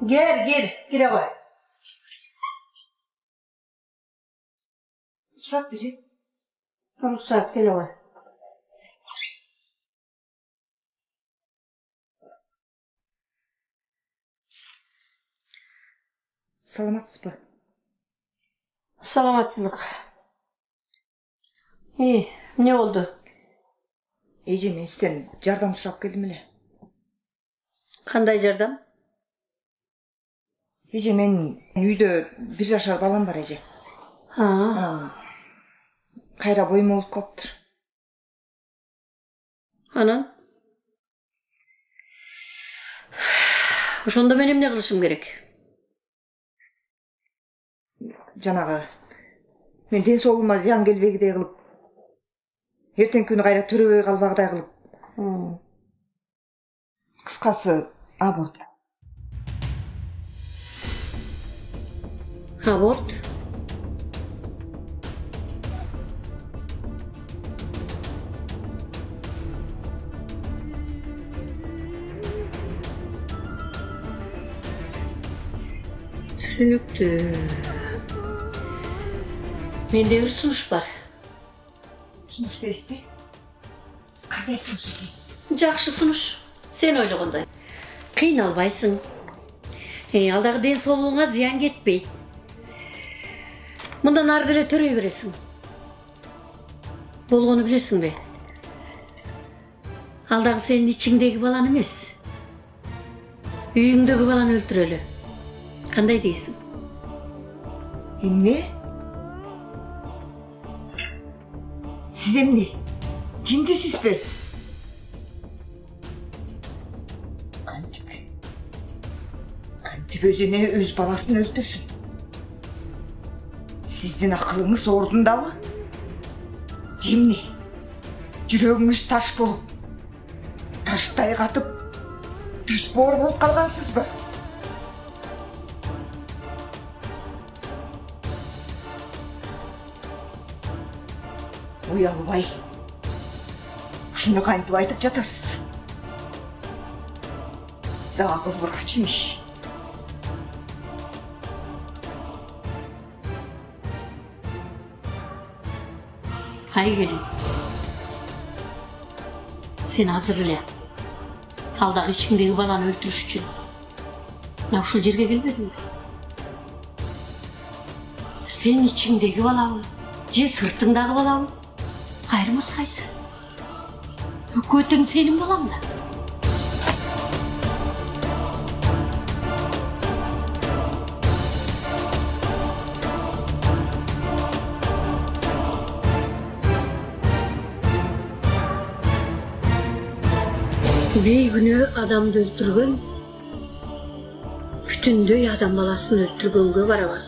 Gir koy. Ruhsat biri. Ruhsat gel koy. Salamatsız mı? Salamatçılık. İyi, ne oldu? Ece men sizden jardam surap keldim ele. Kanday jardam? Ece men uyda 1 yaşar balam var Ece. Ha. Anam kayra boyum olup koptur. Anan? Ошондо мен эмне кылышым керек? Жанагы мен ден соолугума зыян келбегидей кылып, эртең күнү кайра төрөбөй калбагыдай кылып. Кыскасы аборт. Аборт? Түсінікті. Менде бір сұныш бар. Сұныш дейсіз бе? Қандай сұныш екен? Жақшы сұныш. Сен ойлағандай. Қиналбайсың. Алдағы ден соолугуңа зыян кетпейді. Мындан ары деле төрөй бересиң. Болгону билесиң бе? Алдағы сенин ичиңдеги баланы эмес, үйүңдөгү баланы өлтүрөлү. Кандай дейсиң? Эмне? Сиз эмне? Жиндисиз бе? Кантип өзүнө өз баласын өлтүрсүн? Сиздин акылыңыз ордундабы? Эмне? Жүрөгүңүз таш болуп, таштай катып, таш боор болуп калгансызбы? Уялбай, ушуну кантип айтып жатасыз? Дагы врач имиш. Айгерим, сен азыр эле алдагы ичиңдеги баланы өлтүрүш үчүн мына ушул жерге келбедиңби? Сен ичиңдеги балабы, же сыртыңдагы балабы? Айырмасы кайсы? Экөө тең сенин балаң да. Бейгүнөө адамды өлтүргөн бүтүндөй адам баласын өлтүргөнгө барабар.